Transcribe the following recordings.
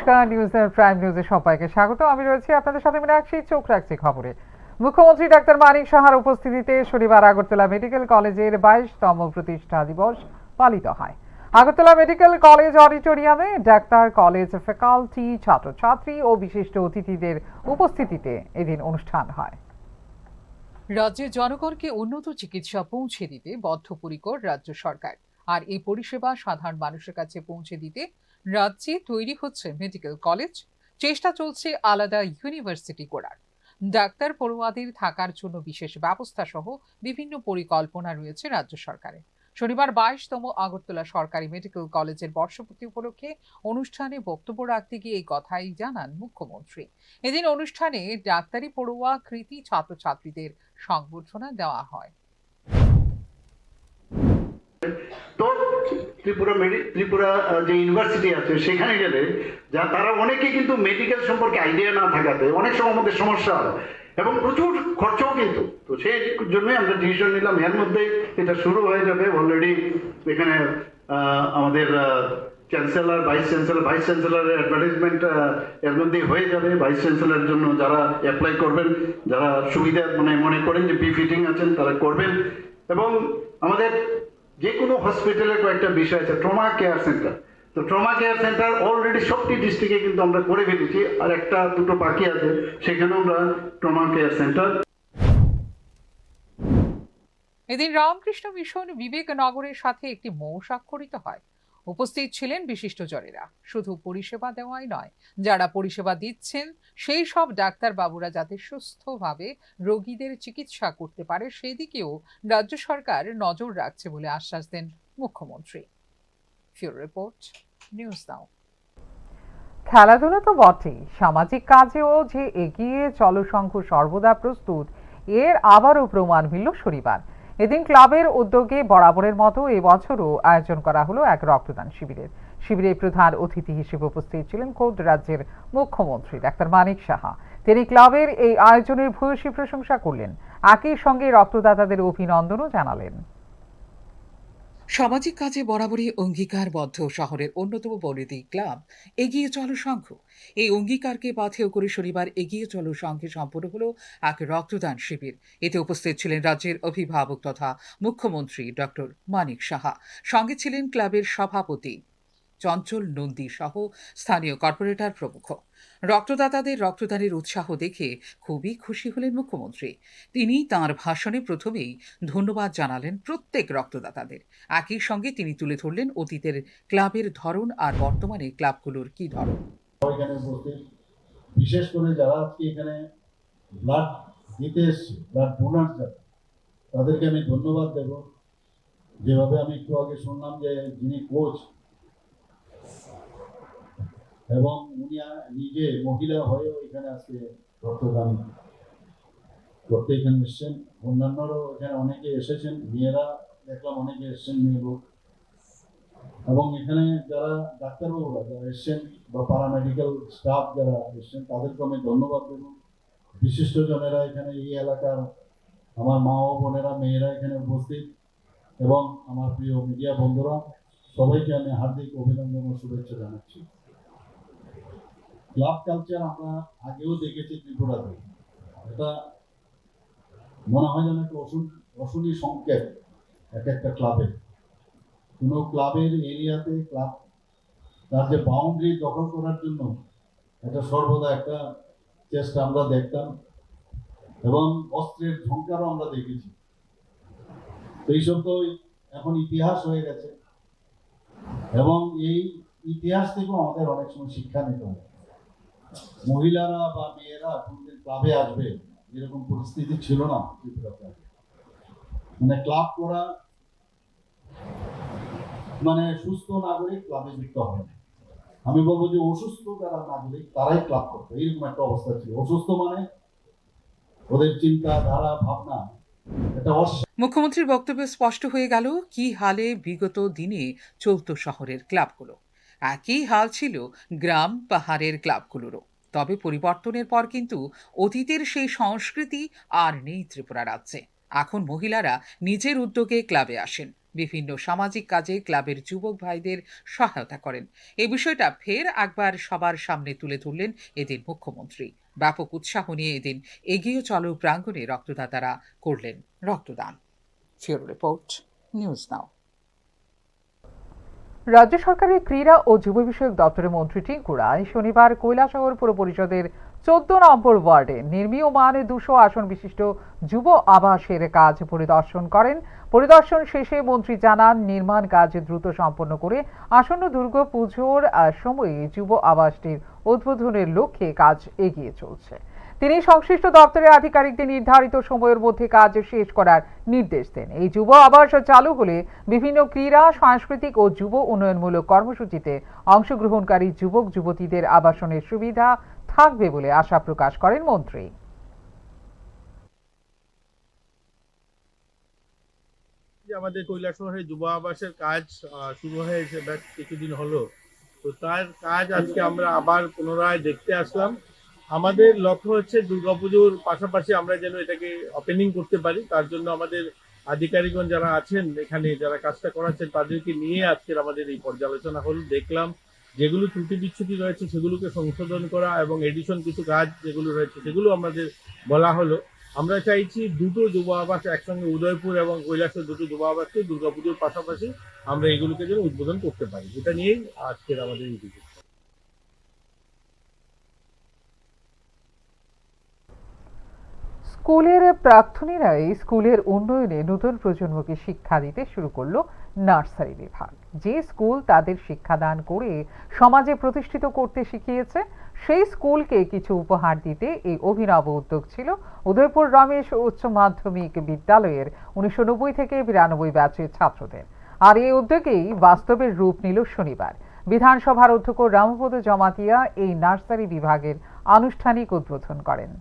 নমস্কার, নিউজের প্রাইম নিউজে সবাইকে স্বাগত। আমি রয়েছি আপনাদের সাথে মীনাক্ষী। চোখ রাখছি খবরে। মুখ্যমন্ত্রী ডাক্তার মানিক সাহার উপস্থিতিতে শনিবার আগরতলা মেডিকেল কলেজের 22তম প্রতিষ্ঠা দিবস পালিত হয়। আগরতলা মেডিকেল কলেজ অডিটোরিয়ামে ডাক্তার কলেজ ফ্যাকাল্টি, ছাত্রছাত্রী ও বিশিষ্ট অতিথিদের উপস্থিতিতে এদিন অনুষ্ঠান হয়। রাজ্যের জনগণকে উন্নত চিকিৎসা পৌঁছে দিতে বদ্ধপরিকর রাজ্য সরকার, আর এই পরিষেবা সাধারণ মানুষের কাছে পৌঁছে দিতে রাজ্যে তৈরি হচ্ছে মেডিকেল কলেজ। চেষ্টা চলছে আলাদা ইউনিভার্সিটি করার। ডাক্তার পড়ুয়াদের থাকার জন্য বিশেষ ব্যবস্থা সহ বিভিন্ন পরিকল্পনা রয়েছে রাজ্য সরকারের। শনিবার 22তম আগরতলা সরকারি মেডিকেল কলেজের বর্ষপূর্তি উপলক্ষে অনুষ্ঠানে বক্তব্য রাখতে গিয়ে এই কথাই জানান মুখ্যমন্ত্রী। এদিন অনুষ্ঠানে ডাক্তারি পড়ুয়া কৃতি ছাত্রছাত্রীদের সংবর্ধনা দেওয়া হয়। তো ত্রিপুরা যে ইউনিভার্সিটি আছে সেখানে গেলে তারা অনেকে কিন্তু মেডিকেল সম্পর্কে আইডিয়া না থাকাতে অনেক সময় আমাদের সমস্যা হয় এবং প্রচুর খরচাও কিন্তু। তো সেই জন্যই আমরা ডিসিশন নিলাম এর মধ্যে এটা শুরু হয়ে যাবে। অলরেডি এখানে আমাদের চ্যান্সেলর, ভাইস চ্যান্সেলরের অ্যাডভার্টাইজমেন্ট এর মধ্যেই হয়ে যাবে। ভাইস চ্যান্সেলরের জন্য যারা অ্যাপ্লাই করবেন, যারা সুবিধা মনে করেন যে বিফিটিং আছেন তারা করবেন। এবং আমাদের যে কোনো হসপিটালের কয়েকটা বিষয় আছে, ট্রমা কেয়ার সেন্টার। তো ট্রমা কেয়ার সেন্টার অলরেডি সবটি ডিস্ট্রিক্টে কিন্তু আমরা করে ফেলেছি, আর একটা দুটো বাকি আছে, সেখানেও আমরা ট্রমা কেয়ার সেন্টার। এদিন রামকৃষ্ণ মিশন বিবেকনগরের সাথে একটি মৌ স্বাক্ষরিত হয়। উপস্থিত ছিলেন বিশিষ্টজনেরা। শুধু পরিষেবা দেওয়াই নয়, যারা পরিষেবা দিচ্ছেন সেই সব ডাক্তার বাবুরা যাতে সুস্থভাবে রোগীদের চিকিৎসা করতে পারে সেদিকেও রাজ্য সরকার নজর রাখছে বলে আশ্বাস দেন মুখ্যমন্ত্রী। Pure report, news now. খেলাধুলা তো বটেই, সামাজিক কাজেও যে এগিয়ে চলো সংঘ সর্বদা প্রস্তুত, এর আবারও প্রমাণ মিলল শনিবার। এদিন ক্লাবের উদ্যোগে বরাবরের মতো এবছরও আয়োজন করা হলো এক রক্তদান শিবিরের। শিবিরে প্রধান অতিথি হিসেবে উপস্থিত ছিলেন খোদ রাজ্যের মুখ্যমন্ত্রী ডাক্তার মানিক সাহা। তিনি ক্লাবের এই আয়োজনের ভূয়সী প্রশংসা করলেন, একই সঙ্গে রক্তদাতাদের অভিনন্দনও জানালেন। সামাজিক কাজে বরাবরই অঙ্গীকারবদ্ধ শহরের অন্যতম বনেদি ক্লাব এগিয়ে চলো সংঘ। এই অঙ্গীকারকে পাথেয় করে শনিবার এগিয়ে চলো সংঘে সম্পন্ন হলো এক রক্তদান শিবির। এতে উপস্থিত ছিলেন রাজ্যের অভিভাবক তথা মুখ্যমন্ত্রী ডক্টর মানিক সাহা। সঙ্গে ছিলেন ক্লাবের সভাপতি চঞ্চল নন্দী সহ স্থানীয় কর্পোরেটর প্রমুখ। রক্তদাতাদের রক্তদানের উৎসাহ দেখে খুবই খুশি হলেন মুখ্যমন্ত্রী। তিনি তাঁর ভাষণে প্রথমেই ধন্যবাদ জানালেন প্রত্যেক রক্তদাতাদের। একই সঙ্গে তিনি তুলে ধরলেন অতীতের ক্লাবের ধরন আর বর্তমানে ক্লাবগুলোর কি ধরন। বিশেষ করে যারা আজকে এখানে ব্লাড দিতে এসছে, ব্লাড ডোনার যারা, তাদেরকে আমি ধন্যবাদ দেব। যেভাবে আমি একটু আগে শুনলাম যে যিনি কোচ এবং উনি নিজে মহিলা হয়েও এখানে আজকে রক্তদান করতে এখানে এসছেন। অন্যান্যরাও এখানে অনেকে এসেছেন, মেয়েরা দেখলাম অনেকে এসছেন, মেয়ে লোক। এবং এখানে যারা ডাক্তারবাবুরা যারা এসছেন বা প্যারামেডিক্যাল স্টাফ যারা এসছেন তাদেরকে আমি ধন্যবাদ দেব। বিশিষ্টজনেরা এখানে এই এলাকার আমার মা ও বোনেরা, মেয়েরা এখানে উপস্থিত এবং আমার প্রিয় মিডিয়া বন্ধুরা, সবাইকে আমি হার্দিক অভিনন্দন ও শুভেচ্ছা জানাচ্ছি। ক্লাব কালচার আমরা আগেও দেখেছি ত্রিপুরাতে, এটা মনে হয় যেন একটা অশনি সংকেত এক একটা ক্লাবের। কোনো ক্লাবের এরিয়াতে ক্লাব তার যে বাউন্ডারি দখল করার জন্য এটা সর্বদা একটা চেষ্টা আমরা দেখতাম এবং অস্ত্রের ঝঙ্কারও আমরা দেখেছি। তো এইসব তো এখন ইতিহাস হয়ে গেছে এবং এই ইতিহাস থেকেও আমাদের অনেক সময় শিক্ষা নিতে হবে। মহিলারা বা মেয়েরা কোনদিন ক্লাবে আসবে এরকম পরিস্থিতি ছিল না ত্রিপুরাতে। মানে ক্লাব করা মানে সুস্থ নাগরিক ক্লাবে যুক্ত হবে না। আমি বলবো যে অসুস্থ যারা নাগরিক তারাই ক্লাব করবে, এরকম একটা অবস্থা ছিল। অসুস্থ মানে ওদের চিন্তা ধারা ভাবনা এটা। মুখ্যমন্ত্রীর বক্তব্যে স্পষ্ট হয়ে গেল কি হালে বিগত দিনে চলত শহরের ক্লাবগুলো। একই হাল ছিল গ্রাম পাহাড়ের ক্লাবগুলোরও। তবে পরিবর্তনের পর কিন্তু অতীতের সেই সংস্কৃতি আর নেই ত্রিপুরা রাজ্যে। এখন মহিলারা নিজের উদ্যোগে ক্লাবে আসেন, বিভিন্ন সামাজিক কাজে ক্লাবের যুবক ভাইদের সহায়তা করেন। এই বিষয়টা ফের একবার সবার সামনে তুলে ধরলেন এদিন মুখ্যমন্ত্রী। ব্যাপক উৎসাহ নিয়ে এদিন এগিয়ে চলো প্রাঙ্গণে রক্তদাতারা করলেন রক্তদান। ফিউরো রিপোর্ট, নিউজ নাও। রাজ্য সরকারের ক্রীড়া ও যুব বিষয়ক দপ্তরের মন্ত্রী টিঙ্কু রায় শনিবার কৈলাসহর পুর পরিষদের 14 নম্বর ওয়ার্ডে নির্মীয়মান 200 আসন বিশিষ্ট যুব আবাসের কাজ পরিদর্শন করেন। পরিদর্শন শেষে মন্ত্রী জানান, নির্মাণ কাজ দ্রুত সম্পন্ন করে আসন্ন দুর্গাপুজোর সময়ে যুব আবাসটির উদ্বোধনের লক্ষ্যে কাজ এগিয়ে চলছে। তিনি সংশ্লিষ্ট দপ্তরের আধিকারিকদের নির্ধারিত সময়ের মধ্যে কাজ শেষ করার নির্দেশ দেন। এই যুব আবাস চালু হলে বিভিন্ন ক্রীড়া, সাংস্কৃতিক ও যুব উন্নয়নমূলক কর্মসূচিতে অংশগ্রহণকারী যুবক যুবতীদের আবাসনের সুবিধা থাকবে বলে আশা প্রকাশ করেন মন্ত্রী। আমাদের কৈলাসহরে যুব আবাসের কাজ শুরু হয়েছে বেশ কিছুদিন হলো, তো তার কাজ আজকে আমরা আবার পুনরায় দেখতে আসলাম। আমাদের লক্ষ্য হচ্ছে দুর্গাপুজোর পাশাপাশি আমরা যেন এটাকে ওপেনিং করতে পারি। তার জন্য আমাদের আধিকারিকগণ যারা আছেন এখানে, যারা কাজটা করাচ্ছেন, তাদেরকে নিয়ে আজকের আমাদের এই পর্যালোচনা হল। দেখলাম যেগুলো ত্রুটি বিচ্ছুতি রয়েছে সেগুলোকে সংশোধন করা এবং এডিশন কিছু কাজ যেগুলো রয়েছে সেগুলো আমাদের বলা হলো। আমরা চাইছি দুটো যুব আবাস একসঙ্গে, উদয়পুর এবং কৈলাসের দুটো যুব আবাসকে দুর্গাপুজোর পাশাপাশি আমরা এগুলোকে যেন উদ্বোধন করতে পারি। এটা নিয়েই আজকের আমাদের এই ভিডিও। স্কুলের প্রাক্তনীরাই স্কুলের উন্নয়নে নতুন প্রজন্মকে শিক্ষা দিতে শুরু করলো নার্সারি বিভাগ। যে স্কুল তাদের শিক্ষাদান করে সমাজে প্রতিষ্ঠিত করতে শিখিয়েছে, সেই স্কুলকে কিছু উপহার দিতে এই অভিনব উদ্যোগ ছিল উদয়পুর রমেশ উচ্চ মাধ্যমিক বিদ্যালয়ের 1990 থেকে 92 ব্যাচের ছাত্রদের। আর এই উদ্যোগেই বাস্তবের রূপ নিল শনিবার। বিধানসভার অধ্যক্ষ রামপদ জমাতিয়া এই নার্সারি বিভাগের আনুষ্ঠানিক উদ্বোধন করেন।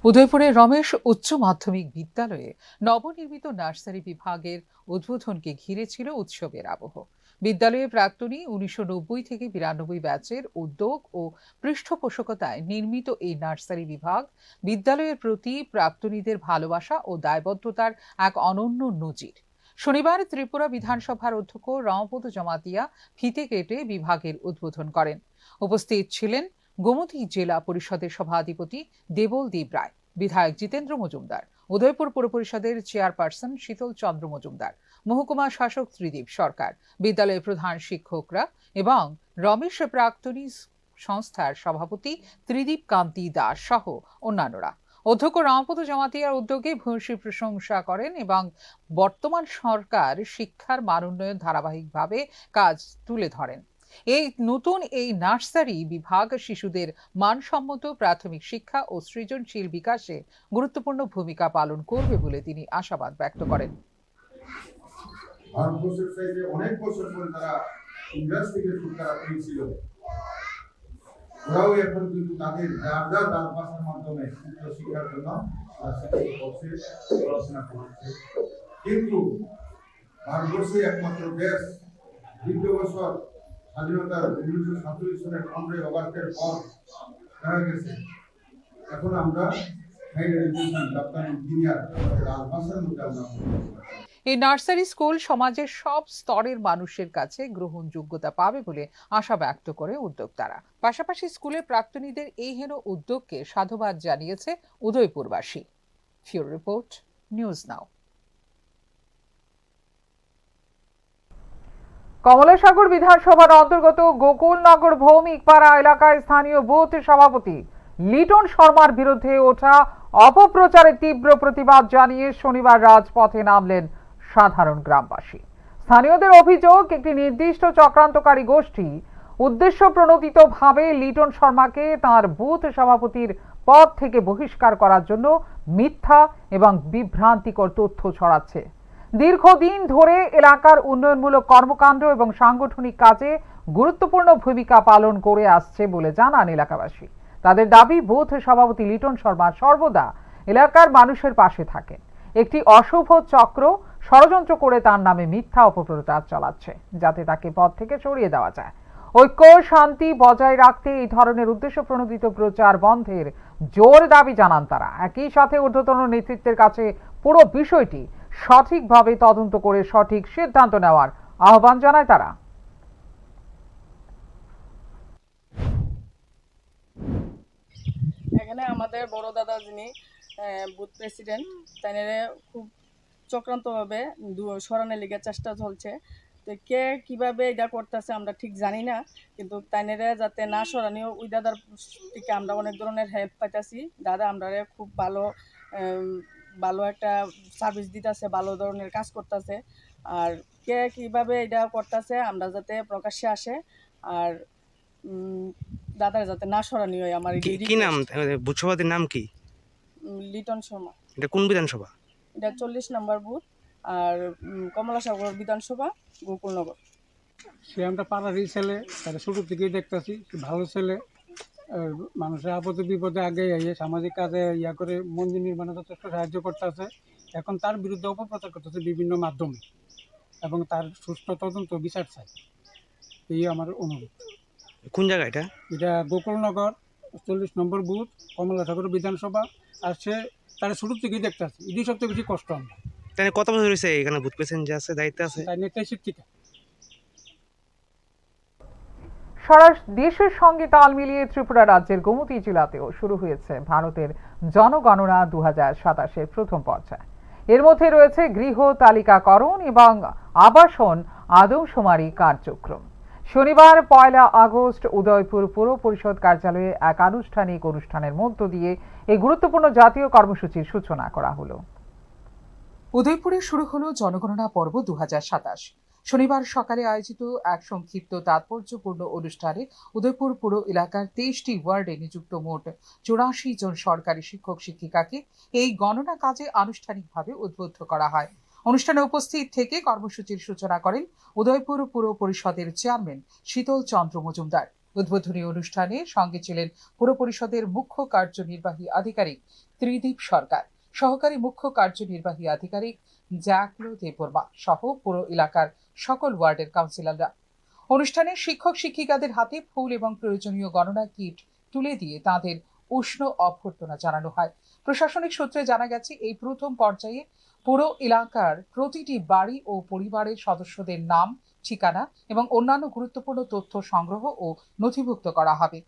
উদয়পুরের রমেশ উচ্চ মাধ্যমিক বিদ্যালয়ে নবনির্মিত নার্সারি বিভাগের উদ্বোধনকে ঘিরে ছিল উৎসবের আবহ। বিদ্যালয়ের প্রাক্তনী 1990 থেকে 92 ব্যাচের উদ্যোগ ও পৃষ্ঠপোষকতায় নির্মিত এই নার্সারি বিভাগ বিদ্যালয়ের প্রতি প্রাক্তনীদের ভালোবাসা ও দায়বদ্ধতার এক অনন্য নজির। শনিবার ত্রিপুরা বিধানসভার অধ্যক্ষ রামপদ জমাতিয়া ফিতে কেটে বিভাগের উদ্বোধন করেন। উপস্থিত ছিলেন গোমতী জেলা পরিষদের সভাধিপতি দেবলদীপ রায়, বিধায়ক জিতেন্দ্র মজুমদার, উদয়পুর পৌর পরিষদের চেয়ারপারসন শীতল চন্দ্র মজুমদার, মহকুমা শাসক ত্রিদীপ সরকার, বিদ্যালয়ের প্রধান শিক্ষকরা এবং রমেশ প্রাক্তনী সংস্থার সভাপতি ত্রিদীপ কান্তি দাস সহ অন্যান্যরা। অধ্যক্ষ রামপদ জমাতিয়ার উদ্যোগে ভূয়সী প্রশংসা করেন এবং বর্তমান সরকার শিক্ষার মান উন্নয়ন ধারাবাহিকভাবে কাজ তুলে ধরেন। এই নার্সারি বিভাগ শিশুদের মানসম্মত প্রাথমিক শিক্ষা ও সৃজনশীল বিকাশে গুরুত্বপূর্ণ ভূমিকা পালন করবে বলে তিনি আশাবাদ ব্যক্ত করেন। ভারতবর্ষের চাইতে অনেক বছর পরে তারা ইন্ডাস্ট্রি থেকে শিক্ষা পেয়েছিল, ওরাও এখন কিন্তু তাদের যার ভাষার মাধ্যমে শিক্ষার জন্য পড়াশোনা করছে। কিন্তু ভারতবর্ষে একমাত্র দেশ ২০ বছর স্বাধীনতার 1947 সালের 15 অগাস্টের পর দেখা গেছে এখন আমরা এই নার্সারি স্কুল সমাজের সব স্তরের মানুষের কাছে গ্রহণযোগ্যতা পাবে বলে আশা ব্যক্ত করে উদ্যোক্তারা। পাশাপাশি স্কুলের প্রাক্তনীদের এই হেন উদ্যোগকে সাধুবাদ জানিয়েছে উদয়পুরবাসী। ফিউরো রিপোর্ট, নিউজ নাও। কমলাসাগর বিধানসভার অন্তর্গত গোকুলনগর ভৌমিক পাড়া এলাকায় স্থানীয় বুথ সভাপতি লিটন শর্মার বিরুদ্ধে ওঠা অপপ্রচারের তীব্র প্রতিবাদ জানিয়ে শনিবার রাজপথে নামলেন সাধারণ গ্রামবাসী। স্থানীয়দের অভিযোগ, একটি নির্দিষ্ট চক্রান্তকারী গোষ্ঠী উদ্দেশ্য প্রণোদিতভাবে লিটন শর্মাকে তার বুথ সভাপতির পদ থেকে বহিষ্কার করার জন্য মিথ্যা এবং বিভ্রান্তিকর তথ্য ছড়াচ্ছে। দীর্ঘদিন ধরে এলাকার উন্নয়নমূলক কর্মকাণ্ড এবং সাংগঠনিক কাজে গুরুত্বপূর্ণ ভূমিকা পালন করে আসছে বলে জানান এলাকাবাসী। তাদের দাবি, বুথ সভাপতি লিটন শর্মা সর্বদা এলাকার মানুষের পাশে থাকেন। একটি অশুভ চক্র ষড়যন্ত্র করে তার নামে মিথ্যা অপপ্রচার চালাচ্ছে, যাতে তাকে পদ থেকে সরিয়ে দেওয়া যায়। ঐক্য শান্তি বজায় রাখতে এই ধরনের উদ্দেশ্য প্রণোদিত প্রচার বন্ধের জোর দাবি জানান তারা। একই সাথে ঊর্ধ্বতন নেতৃত্বের কাছে পুরো বিষয়টি সঠিকভাবে তদন্ত করে সঠিক সিদ্ধান্ত নেওয়ার আহ্বান জানায় তারা। এখানে আমাদের বড় দাদা যিনি বুথ প্রেসিডেন্ট, তাইনেরে খুব চক্রান্তভাবে সরানোর লিগে চেষ্টা চলছে। তো কে কিভাবে এটা করতেছে আমরা ঠিক জানি না, কিন্তু তাইনেরে যাতে না সরানিও ওই দাদার থেকে আমরা অনেক ধরনের হেল্প পাইতেছি। দাদা আমরা খুব ভালো একটা সার্ভিস দিতেছে, ভালো ধরনের কাজ করতেছে। আর কে কিভাবে এটা করতেছে আমরা যাতে প্রকাশ্যে আসে, আর দাদার যাতে না সরানি হয়। আমার কি নাম বুথ সভাপতির নাম কি? লিটন শর্মা। এটা কোন বিধানসভা? এটা 40 নম্বর বুথ, আর কমলাসাগর বিধানসভা, গোকুলনগর। সে আমরা পাড়ারই ছেলে, তারা ছোটো থেকেই দেখতেছি ভালো ছেলে। মানুষের আপদে বিপদে আগে সামাজিক কাজে করে মন্দির নির্মাণে যথেষ্ট সাহায্য করতেছে। এখন তার বিরুদ্ধে অপপ্রচার করতেছে বিভিন্ন মাধ্যমে, এবং তার সুষ্ঠু তদন্ত বিচার চাই, এই আমার অনুরোধ। কোন জায়গা এটা? এটা গোকুলনগর 40 নম্বর বুথ, কমলাসাগর বিধানসভা। আর সে তারা ছোটো থেকেই দেখতেছে, এটাই সবচেয়ে বেশি কষ্ট আমরা। তাই কত বছর হয়েছে এখানে বুথ প্রেসিডেন্ট যে আছে, দায়িত্বে আছে? তাই নেতাই শিক্ষিকা। সারা দেশের সঙ্গে তাল মিলিয়ে ত্রিপুরা রাজ্যের গোমতী জেলাতেও শুরু হয়েছে ভারতের জনগণনা 2027-এর প্রথম পর্যায়। এর মধ্যে রয়েছে গৃহ তালিকাকরণ এবং আবাসন আদমশুমারি কার্যক্রম। শনিবার 1 আগস্ট উদয়পুর পৌর পরিষদ কার্যালয়ে এক আনুষ্ঠানিক অনুষ্ঠানের মধ্য দিয়ে এই গুরুত্বপূর্ণ জাতীয় কর্মসূচির সূচনা করা হলো। উদয়পুরে শুরু হলো জনগণনা পর্ব 2027। শনিবার সকালে আয়োজিত এক সংক্ষিপ্ত তাৎপর্যপূর্ণ অনুষ্ঠানে উদয়পুর পুর এলাকার 23টি ওয়ার্ডে নিযুক্ত মোট 84 জন সরকারি শিক্ষক শিক্ষিকাকে এই গণনা কাজে আনুষ্ঠানিকভাবে উদ্বুদ্ধ করা হয়। অনুষ্ঠানে উপস্থিত থেকে কর্মসূচির সূচনা করেন উদয়পুর পুর পরিষদের চেয়ারম্যান শীতল চন্দ্র মজুমদার। উদ্বোধনী অনুষ্ঠানে সঙ্গে ছিলেন পুর পরিষদের মুখ্য কার্যনির্বাহী আধিকারিক ত্রিদীপ সরকার, সহকারী মুখ্য কার্যনির্বাহী আধিকারিক জ্যাকলো দেববর্মা সহ পুরো এলাকার সকল ওয়ার্ডের কাউন্সিলররা। অনুষ্ঠানে শিক্ষক শিক্ষিকাদের হাতে ফুল এবং প্রয়োজনীয় গণনা কিট তুলে দিয়ে তাদের উষ্ণ অভ্যর্থনা জানানো হয়। প্রশাসনিক সূত্রে জানা গেছে, এই প্রথম পর্যায়ে পুরো এলাকার প্রতিটি বাড়ি ও পরিবারের সদস্যদের নাম, ঠিকানা এবং অন্যান্য গুরুত্বপূর্ণ তথ্য সংগ্রহ ও নথিভুক্ত করা হবে।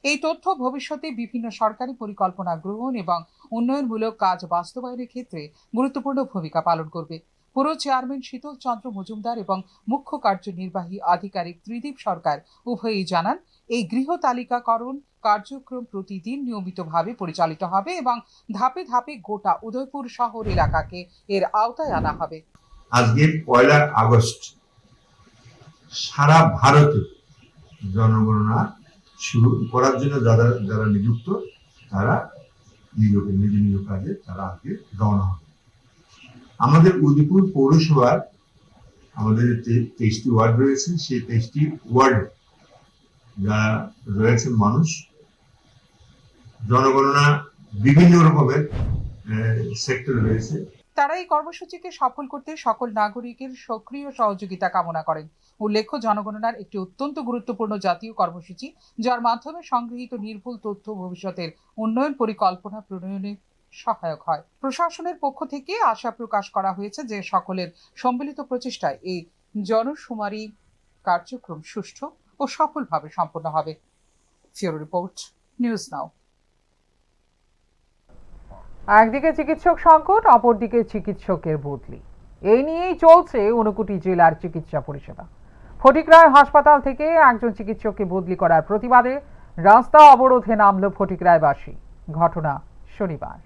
এই তথ্য ভবিষ্যতে বিভিন্ন সরকারি পরিকল্পনা গ্রহণ এবং উন্নয়নমূলক কাজ বাস্তবায়নের ক্ষেত্রে গুরুত্বপূর্ণ ভূমিকা পালন করবে। পুর চেয়ারম্যান শীতল চন্দ্র মজুমদার এবং মুখ্য কার্যনির্বাহী আধিকারিক ত্রিদীপ সরকার উভয়ই জানান, এই গৃহ তালিকাকরণ কার্যক্রম প্রতিদিন নিয়মিতভাবে পরিচালিত হবে এবং ধাপে ধাপে গোটা উদয়পুর শহর এলাকাকে এর আওতায় আনা হবে। আজকে 1 আগস্ট সারা ভারতে জনগণনা শুরু করার জন্য যারা নিযুক্ত তারা নিজ নিজ কাজে তারা আজকে রওনা হবে। আমাদের উদয়পুর পৌরসভার আমাদের 23টি ওয়ার্ড রয়েছে, সেই 23টি ওয়ার্ডে যারা রয়েছে মানুষ, জনগণনা বিভিন্ন রকমের সেক্টর রয়েছে। তারা এই কর্মসূচিকে সফল করতে সকল নাগরিকের সক্রিয় সহযোগিতা কামনা করেন। উল্লেখ্য, জনগণনার একটি অত্যন্ত গুরুত্বপূর্ণ জাতীয় কর্মসূচি, যার মাধ্যমে সংগৃহীত নির্ভুল তথ্য ভবিষ্যতের উন্নয়ন পরিকল্পনা প্রণয়নে সহায়ক হয়। প্রশাসনের পক্ষ থেকে আশা প্রকাশ করা হয়েছে যে সকলের সম্মিলিত প্রচেষ্টায় এই জনশুমারি কার্যক্রম সুষ্ঠু ও সফলভাবে সম্পন্ন হবে। ফিউরো রিপোর্ট, নিউজ নাও। একদিকে চিকিৎসক সংকট, অপরদিকে চিকিৎসকের বদলি, এই নিয়েই চলছে ঊনকোটি জেলার চিকিৎসা পরিষেবা। ফটিকরায় হাসপাতাল থেকে একজন চিকিৎসককে বদলি করার প্রতিবাদে রাস্তা অবরোধে নামল ফটিকরায়বাসী। ঘটনা শনিবার।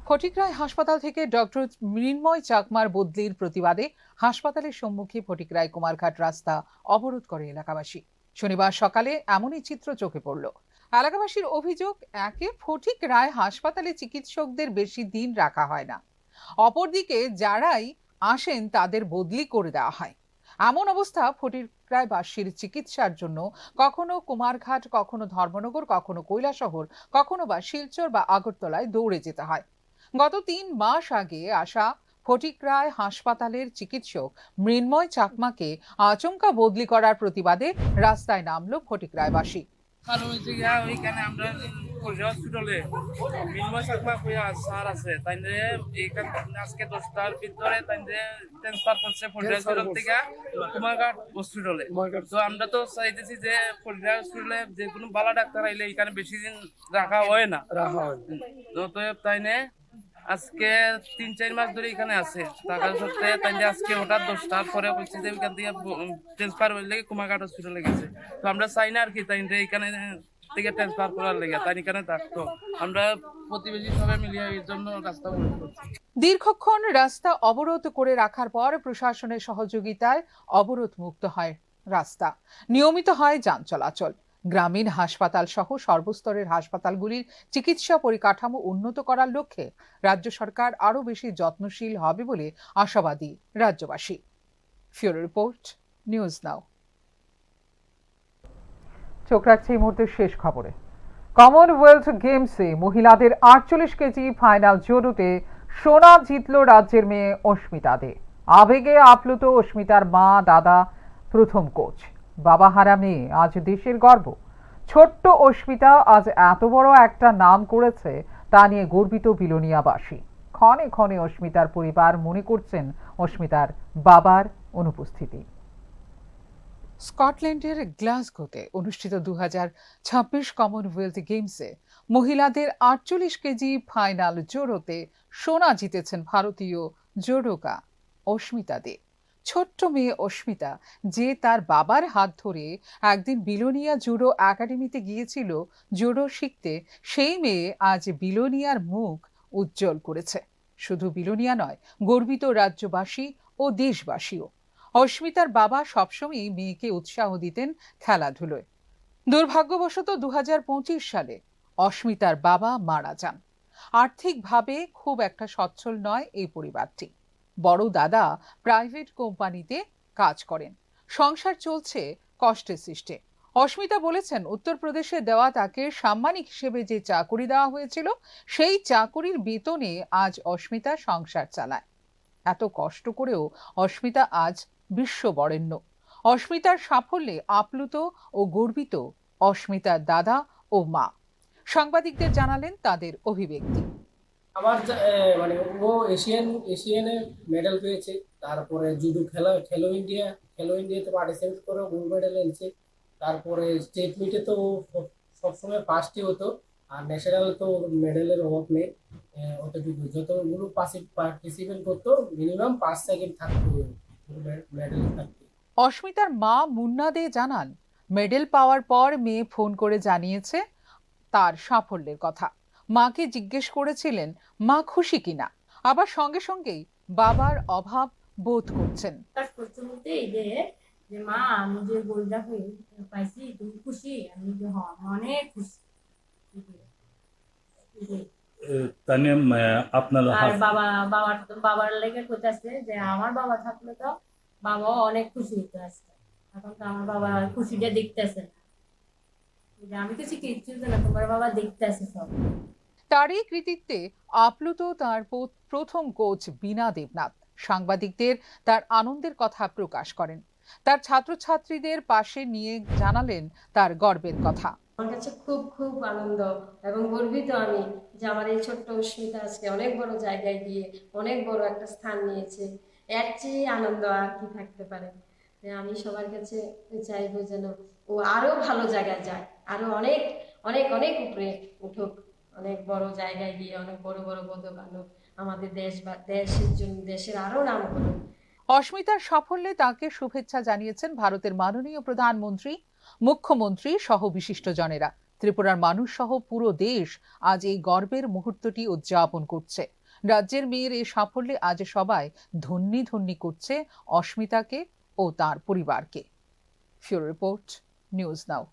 ফটিকরায় হাসপাতাল থেকে ডক্টর মৃন্ময় চাকমার বদলির প্রতিবাদে হাসপাতালের সম্মুখে ফটিকরায় কুমারঘাট রাস্তা অবরোধ করে এলাকাবাসী। শনিবার সকালে এমনই চিত্র চোখে পড়ল। এলাকাবাসীর অভিযোগ, একে ফটিকরায় হাসপাতালে চিকিৎসকদের বেশি দিন রাখা হয় না, অপরদিকে যারাই আসেন তাদের বদলি করে দেওয়া হয়। এমন অবস্থা ফটিকরায়বাসীর চিকিৎসার জন্য কখনো কুমারঘাট, কখনো ধর্মনগর, কখনো কৈলাসহর, কখনো বা শিলচর বা আগরতলায় দৌড়ে যেতে হয়। গত 3 মাস আগে আসা ফটিকরায় হাসপাতালের চিকিৎসক মৃন্ময় চাকমাকে আচমকা বদলি করার প্রতিবাদে রাস্তায় নামলো ফটিকরায়বাসী। কারণ ওইখানে আমরা হসপিটালে মিনময় চাকমা কইয়া স্যার আছে তাইলে এইখান আজকে 10টার ভিতরে তাইলে ট্রান্সফার করছে ফরিদা হসপিটাল থেকে কুমারঘাট হসপিটালে। তো আমরা তো চাইতেছি যে ফরিদা হসপিটালে যে কোনো ভালো ডাক্তার আইলে এখানে বেশি দিন রাখা হয় না। তো তাইনে আজকে 3-4 মাস ধরে এখানে আছে টাকার সত্ত্বে তাইলে আজকে হঠাৎ 10টার পরে বলছে যে এখান থেকে ট্রান্সফার হইলে কুমারঘাট হসপিটালে গেছে। তো আমরা চাই না আর কি তাইলে এখানে থেকে ট্রান্সফার করার লেগে তাই এখানে থাকতো। আমরা প্রতিবেশী সবাই মিলিয়ে এর জন্য রাস্তা অবরোধ করছি। দীর্ঘক্ষণ রাস্তা অবরোধ করে রাখার পর প্রশাসনের সহযোগিতায় অবরোধ মুক্ত হয় রাস্তা, নিয়মিত হয় যান চলাচল। গ্রামীণ হাসপাতাল সহ সর্বস্তরের হাসপাতালগুলির চিকিৎসা পরিকাঠামো উন্নত করার লক্ষ্যে রাজ্য সরকার আরও বেশি যত্নশীল হবে বলে আশাবাদী রাজ্যবাসী। ফিউরো রিপোর্ট, নিউজ নাও। চোখ রাখছে এই মুহূর্তের শেষ খবরে। কমনওয়েলথ গেমসে মহিলাদের 48 কেজি ফাইনাল জুডোতে সোনা জিতল রাজ্যের মেয়ে অস্মিতা দে। আবেগে আপ্লুত অস্মিতার মা, দাদা, প্রথম কোচ। বাবা হারা মেয়ে আজ দেশের গর্ব। ছোট্ট অস্মিতা আজ এত বড় একটা নাম করেছে তা নিয়ে গর্বিত বিলোনিয়াবাসী। ক্ষণে ক্ষণে অস্মিতার পরিবার মনে করছেন অস্মিতার বাবার অনুপস্থিতি। স্কটল্যান্ডের গ্লাসগোতে অনুষ্ঠিত 2026 কমনওয়েলথ গেমসে মহিলাদের 48 কেজি ফাইনাল জুডোতে সোনা জিতেছেন ভারতীয় জুডোকা অস্মিতা দে। ছোট্ট মেয়ে অস্মিতা, যে তার বাবার হাত ধরে একদিন বিলোনিয়া জুডো একাডেমিতে গিয়েছিল জুডো শিখতে, সেই মেয়ে আজ বিলোনিয়ার মুখ উজ্জ্বল করেছে। শুধু বিলোনিয়া নয়, গর্বিত রাজ্যবাসী ও দেশবাসীও। অস্মিতার বাবা সবসময়ই মেয়েকে উৎসাহ দিতেন খেলাধুলোয়। দুর্ভাগ্যবশত 2025 সালে অস্মিতার বাবা মারা যান। আর্থিকভাবে খুব একটা সচ্ছল নয় এই পরিবারটি। বড় দাদা প্রাইভেট কোম্পানিতে কাজ করেন, সংসার চলছে কষ্টে সৃষ্টে। অস্মিতা বলেছেন, উত্তরপ্রদেশে দেওয়া তাকে সাম্মানিক হিসেবে যে চাকুরি দেওয়া হয়েছিল, সেই চাকুরির বেতনে আজ অস্মিতা সংসার চালায়। এত কষ্ট করেও অস্মিতা আজ বিশ্ববরেণ্য। অস্মিতার সাফল্যে আপ্লুত ও গর্বিত অস্মিতার দাদা ও মা। সাংবাদিকদের জানালেন তাদের অভিব্যক্তি। আমার মানে ও এশিয়ানে মেডেল পেয়েছে, তারপরে জুডো খেলো ইন্ডিয়াতে পার্টিসিপেট করে গোল্ড মেডেল এনেছে। তারপরে স্টেট মিটে তো সবসময় ফার্স্টই হতো, আর ন্যাশনাল তো মেডেলের অভাব নেই। অতটুকু যতগুলো পার্টিসিপেট করতো মিনিমাম 5 সেকেন্ড থাকতো মেডেল থাকতো। অস্মিতার মা মুন্না দে জানান, মেডেল পাওয়ার পর মেয়ে ফোন করে জানিয়েছে তার সাফল্যের কথা। মাকে জিজ্ঞেস করেছিলেন মা খুশি কিনা, আবার সঙ্গে সঙ্গেই বাবার অভাব বোধ করছেন। মা আমি যে গোলটা পাইছি তুমি খুশি? আমি যে অনেক খুশি। আপনার বাবার লেগে করতেছে যে আমার বাবা থাকলে তো বাবা অনেক খুশি হতো আজকে। এখন তো আমার বাবা খুশিটা দেখতেছে না, আমি কিছু কিচ্ছু না, তোমার বাবা দেখতেছে সব। তারই কৃতিত্বে আপ্লুত তার প্রথম কোচ বীণা দেবনাথ সাংবাদিকদের তার আনন্দের কথা প্রকাশ করেন। তার ছাত্রছাত্রীদের পাশে নিয়ে জানালেন তার গর্বের কথা। আমার কাছে খুব খুব আনন্দ এবং গর্বিত আমি যে আমার এই ছোট্ট অস্মিতা আজকে অনেক বড় জায়গায় গিয়ে অনেক বড় একটা স্থান নিয়েছে। এর চেয়ে আনন্দ আর কি থাকতে পারে। আমি সবার কাছে চাইবো যেন ও আরো ভালো জায়গায় যায়, আরো অনেক অনেক অনেক উপরে উঠুক, অনেক বড় জায়গায় গিয়ে অনেক বড় বড় পদক আনুক, আমাদের দেশ বা দেশের জন্য দেশের আরো নাম করুক। অস্মিতার সাফল্যে তাকে শুভেচ্ছা জানিয়েছেন ভারতের মাননীয় প্রধানমন্ত্রী, মুখ্যমন্ত্রী সহ বিশিষ্টজনেরা। ত্রিপুরার মানুষ সহ পুরো দেশ আজ এই গর্বের মুহূর্তটি উদযাপন করছে। রাজ্যের মেয়ের এই সাফল্যে আজ সবাই ধন্যী ধন্যী করছে অস্মিতাকে ও তার পরিবারকে। ফিউরো রিপোর্ট, নিউজ নাও।